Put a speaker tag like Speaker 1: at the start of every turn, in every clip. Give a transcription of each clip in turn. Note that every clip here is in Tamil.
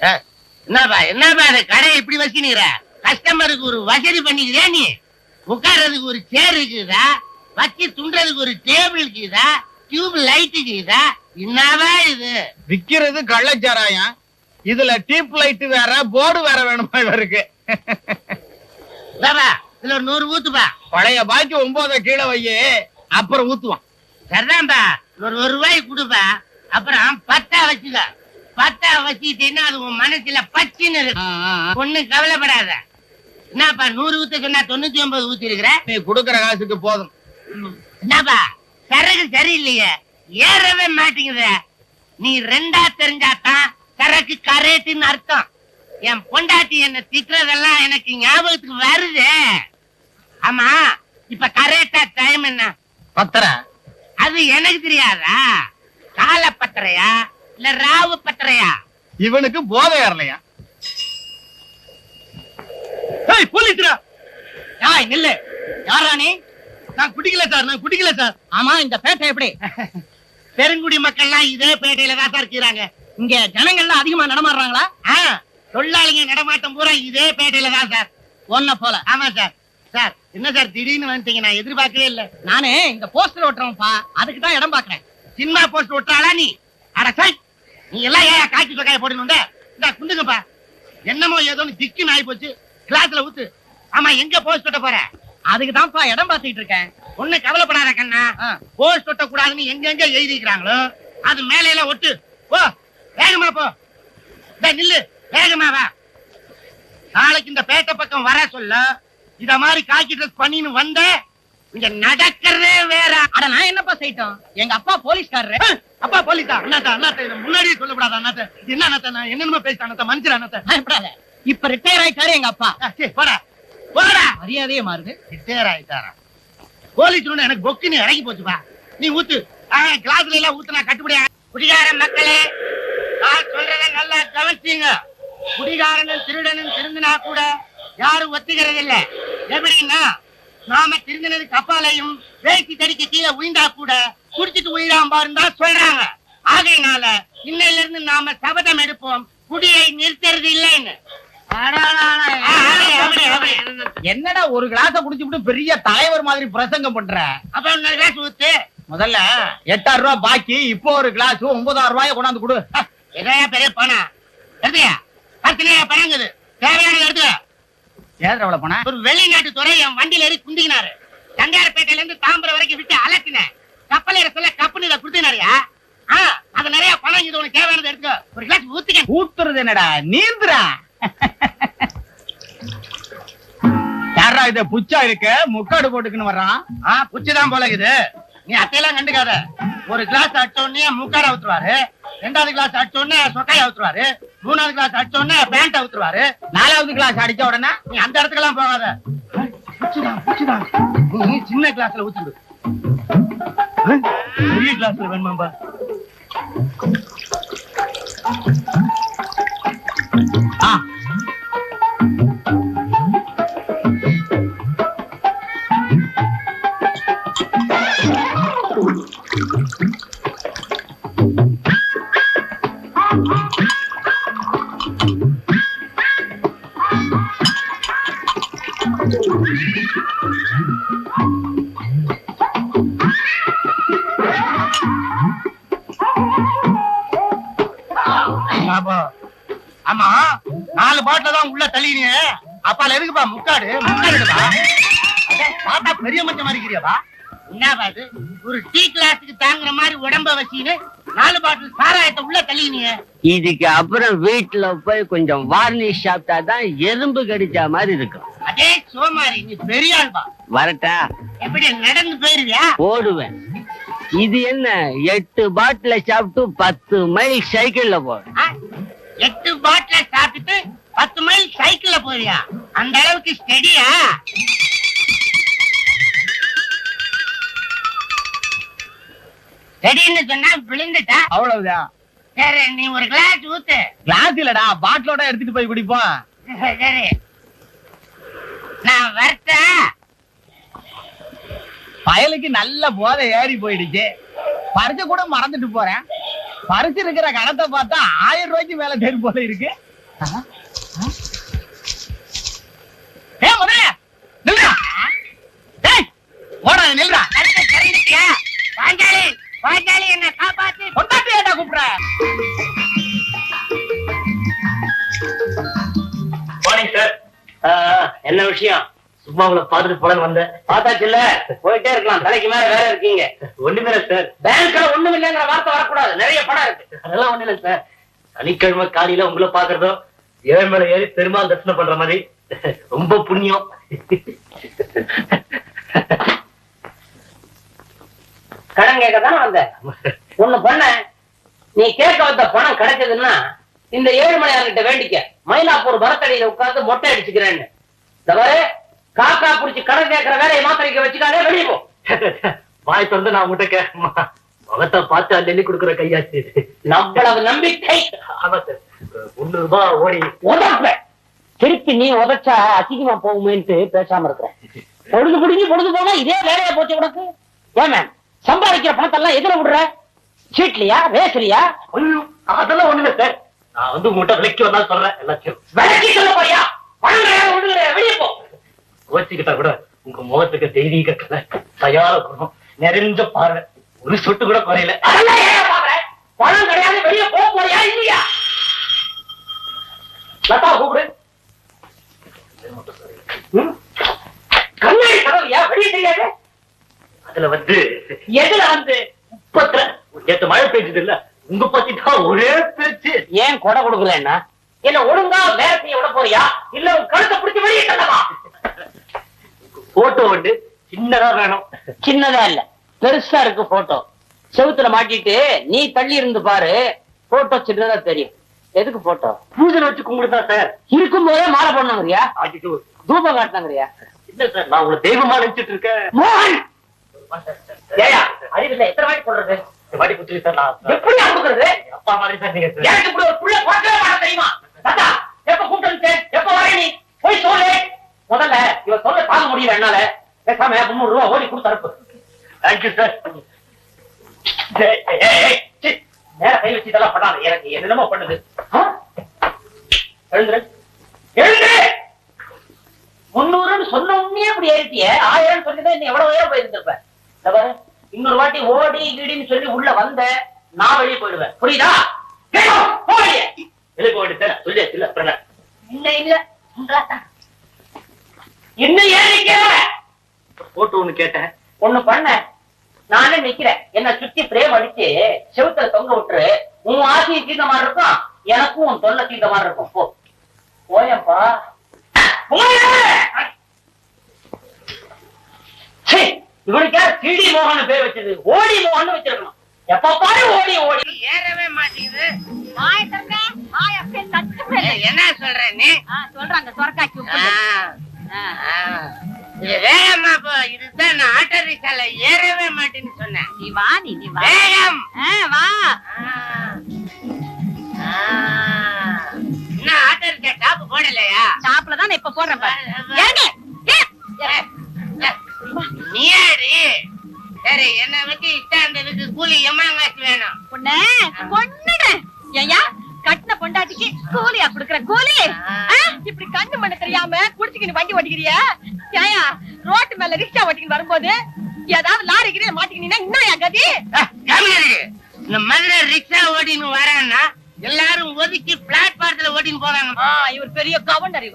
Speaker 1: என்னப்பா கடை இப்படி வச்சுக்கிற? கஸ்டமருக்கு ஒரு வசதி பண்ணிக்கிறியா நீ? உட்கார்றதுக்கு ஒரு சேர் இருக்குதா? வச்சு துண்டுறதுக்கு ஒரு டேபிள் இருக்குதா? டியூப் லைட் இருக்குதா? என்னவா இது?
Speaker 2: விக்கிறது கள்ளச்சாராயம். இதுல டியூப் லைட் வேற, போர்டு வேற வேணுமா இவருக்கு?
Speaker 1: இதுல ஒரு 100 ஊத்துப்பா.
Speaker 2: பழைய பாக்கி 9 கீழே வையே, அப்புறம் ஊத்துவான்.
Speaker 1: சரிதான்பா, ஒரு ரூபாய் கொடுப்பா. அப்புறம் 10 வச்சுக்க. 10 வச்சுக்கிட்டீங்கன்னா அது உன் மனசுல பச்சின்னு இருக்கு. ஒண்ணு கவலைப்படாத. என்னப்பா 100 ஊத்த சொன்னா 99 ஊத்தி இருக்கிற?
Speaker 2: நீ குடுக்கற காசுக்கு போதும்.
Speaker 1: என்னப்பா சரக்கு சரியில்லையே, ஏறவே மாட்டேங்குத. நீ 2ஆ தெரிஞ்சாதான் சரக்கு கரேட்டுன்னு அர்த்தம். என் பொண்டாட்டி என்ன திட்டுறதெல்லாம் எனக்கு ஞாபகத்துக்கு வருது. ஆமா, இப்ப கரெக்டா டைம் என்ன?
Speaker 2: 10:30.
Speaker 1: அது எனக்கு தெரியாதா? கால பத்தரையா இல்ல ராவு பத்தரையா?
Speaker 2: இவனுக்கு போதை ஏறலையா?
Speaker 1: போலீஸ்ரா, நில்லு. யாரா நீ? நான் குடிக்கல சார், நான் குடிக்கல சார். ஆமா, இந்த பேட்டை எப்படி? பெருங்குடி மக்கள்லாம் இதே பேட்டையில தான் சார் இருக்கிறாங்க. இங்க ஜனங்கள்லாம் அதிகமா நடமாடுறாங்களா? தொழிலாளிங்க நடமாட்டம் பூரா இதே பேட்டையில தான் சார். ஒன்ன போல. ஆமா சார். சார் என்ன சார் திடீர்னு வந்துட்டீங்க? நான் எதிர்பார்க்கவே இல்லை. நானே இந்த போஸ்டர் ஓட்டுறோம்ப்பா, அதுக்கு தான் இடம் பாக்குறேன். சினிமா போஸ்டர் ஓட்டுறாளா நீ? அட சார், நீ எல்லாம் ஏன் காய்ச்சி சொக்காய போடணும்ட? இந்த குண்டுங்கப்பா, என்னமோ ஏதோன்னு திக்குன்னு ஆகி போச்சு. கிளாஸ்ல ஊத்து. ஆமா, எங்க போஸ்ட் ஒட்ட போற? அதுக்கு தான்ப்பா இடம் பார்த்துட்டு இருக்கேன். ஒண்ணு கவலைப்படாத கண்ணா. போஸ்ட் ஒட்ட கூடாதுன்னு எங்க எழுதிக்கிறாங்களோ அது மேல ஒட்டு. போ, வேகமா போ. நில்லு, வேகமா வா. நாளைக்கு இந்த பேட்டை பக்கம் வர சொல்ல இத மாதிரி காக்கி ட்ரெஸ் பண்ணின்னு வந்த இங்க நடக்கிறதே வேற. அட நான் என்னப்பா செய்யட்டும்? எங்க அப்பா போலீஸ்காரரு. அப்பா போலீஸா? அண்ணாத்த அண்ணாத்த முன்னாடியே சொல்லக்கூடாது அண்ணாத்த. என்ன அண்ணாத்த, நான் என்னென்னமோ பேசிட்டேன் அண்ணாத்த, மனுஷன் அண்ணாத்த. இப்ப ரிட்டையர் ஆயிட்டாரு எங்க அப்பா. போடா போடா, மரியாதையே மாறுது. ரிட்டையர் ஆயிட்டாரா? போலீஸ் எனக்கு பொக்குன்னு இறங்கி போச்சுப்பா. நீ ஊத்து. கிளாஸ்ல எல்லாம் ஊத்துனா கட்டுப்படியா? குடிகார மக்களே, நான் சொல்றத நல்லா கவனிச்சீங்க. குடிகாரனும் திருடனும் திருந்தினா கூட யாரும் ஒத்துக்கிறது இல்ல. எப்படின்னா, நாம திருந்தினதுக்கு அப்பாலையும் வேசி தடிக்க கீழே உயிந்தா கூட குடிச்சிட்டு உயிராம பாருந்தா சொல்றாங்க. ஆகையினால இன்னையில இருந்து நாம சபதம் எடுப்போம், குடியை நிறுத்துறது இல்லைன்னு.
Speaker 2: என்னடா ஒரு கிளாஸ குடிச்சுட்டு பெரிய தலைவர் மாதிரி பிரசங்கம் பண்ற?
Speaker 1: அப்ப இன்னொரு கிளாஸ் ஊத்து.
Speaker 2: முதல்ல 8000 ரூபாய் பாக்கி, இப்போ ஒரு கிளாஸ் 9000 ரூபாய கொண்டாந்து கொடு.
Speaker 1: எதையா பெரிய பணம் எடுத்துயா? பத்தினையா பணங்குது, தேவையான எடுத்துக்க.
Speaker 2: ஏதா எவ்வளவு பணம்?
Speaker 1: ஒரு வெளிநாட்டு துறை என் வண்டியில ஏறி குந்திக்கினாரு. தண்டையார்பேட்டையில இருந்து தாம்பரம் வரைக்கும் விட்டு அலத்தினேன். கப்பல் ஏற சொல்ல கப்புன்னு இதை கொடுத்தினாரியா? அது நிறைய பணம், இது உனக்கு தேவையானது எடுத்துக்க. ஒரு கிளாஸ் ஊத்துக்க.
Speaker 2: ஊத்துறது என்னடா, நீந்துரா. யாரா இத புச்சா இருக்க, முக்காடு போட்டுக்குன்னு வர்றான்.
Speaker 1: புச்சுதான் போல இருக்குது. நீ அத்தையெல்லாம் கண்டுக்காத. ஒரு கிளாஸ் அடிச்சோடனே முக்காட ஊத்துருவாரு, 2வது கிளாஸ் அடிச்சோடனே சொக்காய ஊத்துருவாரு, 3வது கிளாஸ் அடிச்சோடனே பேண்ட் ஊத்துருவாரு,
Speaker 2: 4வது கிளாஸ் அடிச்ச உடனே
Speaker 1: நீ அந்த இடத்துக்கு எல்லாம் போகாத. புச்சுதான் நீ சின்ன கிளாஸ்ல ஊத்துடு. பெரிய கிளாஸ்ல வேணுமாம்பா? ஆமா, 4 பாட்டில தான் உள்ள தள்ளினீங்க. அப்பால எதுக்குப்பா முக்காடு? முக்காடுப்பா, பாத்தா பெரிய மச்ச மாதிரி இருக்கிறியாப்பா. என்னப்பா இது? ஒரு டீ கிளாஸுக்கு தாங்குற மாதிரி உடம்ப வச்சின்னு 4 பாட்டில் சாராயத்தை உள்ள தள்ளினீங்க.
Speaker 3: இதுக்கு அப்புறம் வீட்டுல போய் கொஞ்சம் வார்னிஷ் சாப்பிட்டா தான் எறும்பு கடிச்சா மாதிரி இருக்கும்.
Speaker 1: அதே சோமாரி, நீ பெரிய ஆள்பா.
Speaker 3: வரட்டா?
Speaker 1: எப்படி நடந்து போயிருவியா?
Speaker 3: ஓடுவேன். இது என்ன, 8 பாட்டில சாப்பிட்டு 10 மைல் சைக்கிள்ல போறேன்.
Speaker 1: 8 பாட்டில சாப்பிட்டு 10 மைல் சைக்கிள்ல போறியா? அந்த அளவுக்கு ஸ்டெடியா? ஸ்டெடின்னு சொன்னா விழுந்துட்டா
Speaker 2: அவ்வளவுதான்.
Speaker 1: சரி, நீ ஒரு கிளாஸ் ஊத்து.
Speaker 2: கிளாஸ் இல்லடா, பாட்டிலோட எடுத்துட்டு போய் குடிப்போம்.
Speaker 1: சரி, நான் வரட்டேன்.
Speaker 2: பயலுக்கு நல்ல போதை ஏறி போயிடுச்சு. பறிச்ச கூட மறந்துட்டு போறேன். பறிச்சு இருக்கிற கணத்தை பார்த்தா 1000 ரூபாய்க்கு மேல தேடி போல இருக்கு.
Speaker 1: முதல்ல நில்றா. டேய் ஓடா நில்றா.
Speaker 4: பாஞ்சாலி பாஞ்சாலி என்ன காப்பாத்தி
Speaker 1: கொண்டாட்டி ஏட்டா கூப்பிடுற?
Speaker 3: Morning sir. என்ன விஷயம்? சும்மா உங்களை பார்த்துட்டு போலன்னு வந்தேன். பார்த்தாச்சு இல்ல, போயிட்டே இருக்கலாம். தலைக்கு மேல வேற இருக்கீங்க. ஒண்ணுமே இல்லை சார். பேங்க்ல ஒண்ணும் இல்லைங்கிற வார்த்தை வரக்கூடாது. நிறைய பணம் இருக்கு. அதெல்லாம் ஒண்ணு இல்லை சார். சனிக்கிழமை காலையில உங்களை பாக்குறதோ ஏழு மேல ஏறி பெருமாள் தரிசனம் பண்ற மாதிரி ரொம்ப புண்ணியம். கடன் கேட்க தானே வந்த. ஒண்ணு பண்ண, நீ கேட்க வந்த பணம் கிடைச்சதுன்னா இந்த ஏழுமலையார்கிட்ட வேண்டிக்க, மயிலாப்பூர் மரத்தடியில உட்கார்ந்து மொட்டை அடிச்சுக்கிறேன்னு. தவிர காக்கா புடிச்சு கடன் கேட்கிற வேலையை மாத்திரைக்க வச்சுக்காதே, வெளியே போ. வாய் திறந்து நான் உங்ககிட்ட கேட்கமா, முகத்தை பார்த்து அள்ளி கொடுக்குற கையாச்சு. நம்மளது நம்பிக்கை. ஆமா சார், 300 ரூபாய் ஓடி உதப்ப திருப்பி நீ உதச்சா அசிங்கமா போகுமேன்ட்டு பேசாம இருக்கிறேன். பொழுது பிடிஞ்சு பொழுது போனா இதே வேலையா போச்சு உனக்கு. ஏன் மேம், சம்பாதிக்கிற பணத்தெல்லாம் எதுல விடுற? சீட்லியா, ரேஸ்லியா? அதெல்லாம் ஒண்ணு இல்ல சார். நான் வந்து உங்ககிட்ட விலைக்கு வந்தாலும் சொல்றேன். எல்லாத்தையும் விலைக்கு சொல்ல போறியா? பணம் கிடையாது, ஒண்ணு கிடையாது, வெளியே போ. கோச்சிக்கிட்டா கூட உங்க முகத்துக்கு தெய்வீக கலை, தயார குணம், நிறைஞ்ச பார்வை, ஒரு சொட்டு கூட குறையல. அதெல்லாம் ஏன் பாக்குறேன்? பணம் கிடையாது, வெளியே போக போறியா இல்லையா? லதா கூப்பிடு. கண்ணாடி கதவியா? வெளியே தெரியாது. அதுல வந்து எதுல வந்து உப்பத்துல நேத்து மழை பெய்ஞ்சது இல்ல, உங்க பத்தி தான் ஒரே பேச்சு. ஏன் கொடை கொடுக்கலன்னா என்ன ஒழுங்கா வேலை செய்ய விட போறியா இல்ல உன் கழுத்தை பிடிச்சி வெளியே தள்ளவா? போட்டோ வந்து சின்னதா வேணும். சின்னதா இல்ல, பெருசா இருக்கு போட்டோ. செவுத்துல மாட்டிட்டு நீ தள்ளி இருந்து பாரு, போட்டோ சின்னதா தெரியும். எதுக்கு போட்டோ? பூஜை வச்சு கும்பிடுதா சார். இருக்கும் போதே மாலை பண்ணாங்கறியா? தூபம் காட்டினாங்கறியா? இல்ல சார், நான் உங்களை தெய்வமா நினைச்சிட்டு இருக்கேன். மோகன் ஏயா அறிவில்லை, எத்தனை வாட்டி சொல்றது? வாட்டி குத்துரு சார். நான் எப்படி கொடுக்கறது? அப்பா மாதிரி சார் நீங்க. எனக்கு இப்படி ஒரு புள்ள பார்க்கவே மாட்டேன் தெரியுமா? தாத்தா எப்ப கூப்பிட்டு எப்ப வர நீ போய் சொல்லு. முதல்ல இவ சொல்ல தாங்க முடியல என்னால. பேசாம 300 ரூபாய் ஓடி கொடுத்து அனுப்பு. Thank you sir. நேர கை வச்சு இதெல்லாம் பண்ணாது, எனக்கு என்னென்னமோ பண்ணுது. எழுந்துரு எழுந்து. 300 சொன்ன உடனே அப்படி ஏறிட்டிய, 1000 சொல்லிதான் இன்னும் எவ்வளவு உயரம் போயிருந்திருப்பேன். இன்னொரு வாட்டி ஓடி கீடின்னு சொல்லி உள்ள வந்த நான் வெளியே போயிடுவேன், புரியுதா? வெளியே போயிட்டு சொல்லியாச்சு இல்ல. அப்புறம் இல்ல இல்ல இன்னும் ஏறிக்க போட்டு ஒண்ணு கேட்டேன். ஒண்ணு பண்ண, நானே நிக்கிறேன். என்ன சுத்தி பிரேம் அடிச்சு செவுத்துல தொங்க விட்டுரு. உன் ஆசையை தீர்ந்த மாதிரி இருக்கும், எனக்கும் உன் தொல்லை தீர்ந்த மாதிரி இருக்கும். போ போயப்பா. இவனுக்கா சிடி மோகன் பேர் வச்சது, ஓடி மோகன் வச்சிருக்கணும். எப்ப பாரு ஓடி ஓடி.
Speaker 4: ஏறவே மாட்டேங்குது.
Speaker 5: என்ன
Speaker 4: என்ன சொல்ற நீ?
Speaker 5: சொல்றாங்க சொரக்காக்கி
Speaker 4: வேகமா போ. இதுதான் நான் ஆட்டோ ரிக்ஷால ஏறவே மாட்டேன்னு சொன்னேன்.
Speaker 5: நீ வா, நீ வா,
Speaker 4: வேகம்
Speaker 5: வா.
Speaker 4: என்ன ஆட்டோ ரிக்ஷா டாப் போடலையா?
Speaker 5: டாப்ல தான் இப்ப போடுறேன் பாரு. ஏறு, ஏறு.
Speaker 4: நீ ஏறி. சரி, என்ன வச்சு இஷ்டாண்டதுக்கு கூலி எம்மாங்காச்சு வேணும்.
Speaker 5: உன்னை கொன்னுடுறேன். ஏய்யா, கட்டின பொண்டாட்டிக்கு கூலியா குடுக்கற கூலி? இப்படி கண்ணு மண்ணு தெரியாம குடிச்சுக்கிட்டு வண்டி ஓட்டிக்கிறியா? ஏயா, ரோட்டு மேல ரிக்ஷா ஓட்டிக்கிட்டு வரும்போது ஏதாவது லாரி கிட்ட மாட்டிக்கினீங்கன்னா இன்னும் கதி.
Speaker 4: இந்த மதுரை ரிக்ஷா ஓடின்னு வரான்னா எல்லாரும் ஒதுக்கி பிளாட்பாரத்துல ஓட்டின்னு போறாங்க.
Speaker 5: இவர் பெரிய கவர்னர்.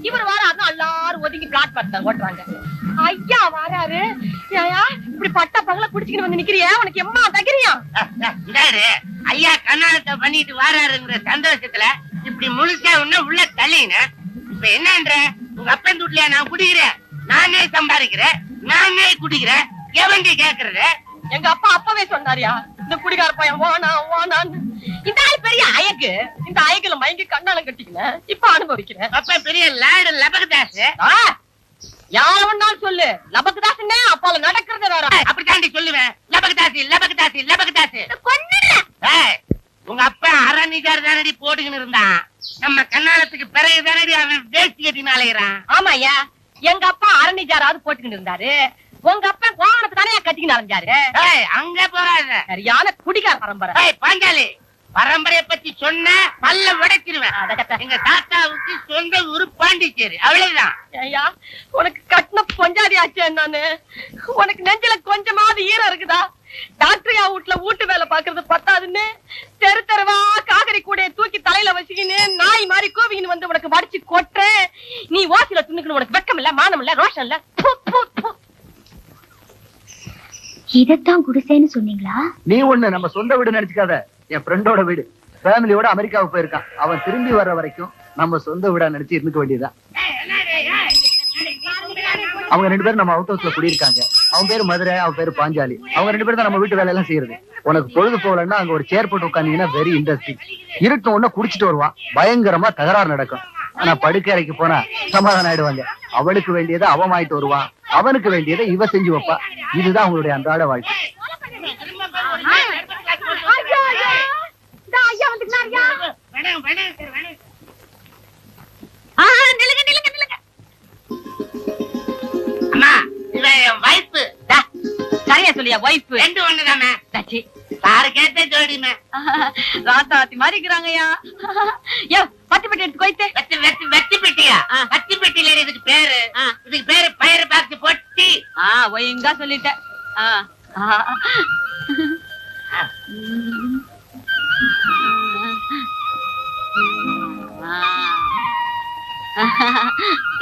Speaker 5: இவர் வராருன்னா எல்லாரும் ஒதுங்கி பிளாட்பாரத்துல ஓட்டுறாங்க. ஐயா வராரு. ஏயா, இப்படி பட்ட பகல குடிச்சுக்கிட்டு வந்து நிக்கிறியா? உனக்கு எம்மா தகிரியா?
Speaker 4: ஐயா கண்ணாலத்தை பண்ணிட்டு வராருங்கிற சந்தோஷத்துல இப்படி முழுசா உன்ன உள்ள தள்ளின. இப்ப என்னன்ற, உங்க அப்பன் வீட்லயா நான் குடிக்கிறேன், நானே சம்பாதிக்கிறேன், நானே குடிக்கிறேன், எவண்டி கேக்குறது?
Speaker 5: எங்க அப்பா அப்பவே சொன்னாரியா, இந்த குடிகார பையன் வானா வானான்னு. இந்த ஆள் பெரிய அயக்கு. இந்த அயக்குல மயங்கி கண்ணாலம் கட்டிக்கினேன், இப்ப அனுபவிக்கிறேன்.
Speaker 4: அப்ப பெரிய லாடு லபகதாசு.
Speaker 5: யார வேணாலும் சொல்லு, லபகதாசுன்னே அப்பால நடக்கிறது வேற.
Speaker 4: அப்படித்தாண்டி சொல்லுவேன். லபகதாசி லபகதாசி லபகதாசி. உங்க அப்பா அரணிகார் தானடி போட்டுக்கின்னு இருந்தான். நம்ம கண்ணாலத்துக்கு பிறகு தானடி அவன் வேஷ்டி கட்டின்னு அலையிறான்.
Speaker 5: ஆமா ஐயா, எங்க அப்பா அரணிஜாராவது போட்டுக்கிட்டு இருந்தாரு. உங்க அப்பா கோவணத்தை தானே கட்டிக்கின்னு அலைஞ்சாரு.
Speaker 4: அங்க போறாத
Speaker 5: சரியான குடிகார பரம்பரை.
Speaker 4: பாஞ்சாலி பரம்பரைய பத்தி சொன்ன பல்ல உடைச்சிருவேன். எங்க தாத்தாவுக்கு சொந்த ஊரு பாண்டிச்சேரி, அவ்வளவுதான்.
Speaker 5: ஐயா உனக்கு கட்டின பொஞ்சாதி ஆச்சே நானு. உனக்கு நெஞ்சில கொஞ்சமாவது ஈரம் இருக்குதா? டாக்டரியா வீட்டுல வீட்டு வேலை பாக்குறது பத்தாதுன்னு தெரு தெருவா காகரி கூடைய தூக்கி தலையில வச்சுக்கின்னு நாய் மாதிரி கோவிங்கன்னு வந்து உனக்கு வடிச்சு கொட்டுறேன். நீ ஓசில துணுக்கணும். உனக்கு வெக்கம் இல்ல, மானம் இல்ல, ரோஷம் இல்ல.
Speaker 6: இதத்தான் குடிசைன்னு சொன்னீங்களா?
Speaker 7: நீ ஒண்ணு நம்ம சொந்த வீடு நினைச்சுக்காத. என் ஃப்ரெண்டோட வீடு, ஃபேமிலியோட அமெரிக்காவுக்கு போயிருக்கான். அவன் திரும்பி வர்ற வரைக்கும் நம்ம சொந்த வீடா நினைச்சு இருந்துக்க வேண்டியதுதான். அவங்க 2 பேரும் நம்ம அவுட் ஹவுஸ்ல குடியிருக்காங்க. அவன் பேரு மதுரை, அவன் பேரு பாஞ்சாலி. அவங்க 2 பேரும் தான் நம்ம வீட்டு வேலை எல்லாம் செய்யறது. உனக்கு பொழுது போகலன்னா அங்க ஒரு சேர் போட்டு உட்காந்தீங்கன்னா வெரி இன்ட்ரெஸ்டிங். இருட்டும் ஒண்ணு குடிச்சிட்டு வருவான், பயங்கரமா தகராறு நடக்கும். ஆனா படுக்கை அறைக்கு போனா சமாதானம் ஆயிடுவாங்க. அவளுக்கு வேண்டியதை அவன் வாங்கிட்டு வருவான், அவனுக்கு வேண்டியதை இவ செஞ்சு வைப்பா. இதுதான் அவங்களுடைய அன்றாட வாழ்க்கை.
Speaker 5: ஐயா வந்துட்டாரியா? நில்லுங்க நில்லுங்க நில்லுங்க.
Speaker 4: அம்மா இவ என் வைப்பு.
Speaker 5: சரியா சொல்லியா? வைஃப்
Speaker 4: ரெண்டு ஒண்ணுதானே.
Speaker 5: தச்சி
Speaker 4: சாரு கேட்ட ஜோடிமே.
Speaker 5: ராத்தாத்தி மாதிரி இருக்கிறாங்கய்யா. யோ பத்து பெட்டி எடுத்து கோய்த்து.
Speaker 4: வெட்டி பெட்டியா? வெட்டி பெட்டியில இதுக்கு பேரு. இதுக்கு பேரு பயிர் பாக்ஸ் பொட்டி.
Speaker 5: ஒழுங்கா சொல்லிட்டேன்.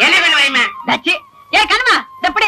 Speaker 4: என்ன வேணும் வைமே?
Speaker 5: தச்சி ஏ கண்ணுமா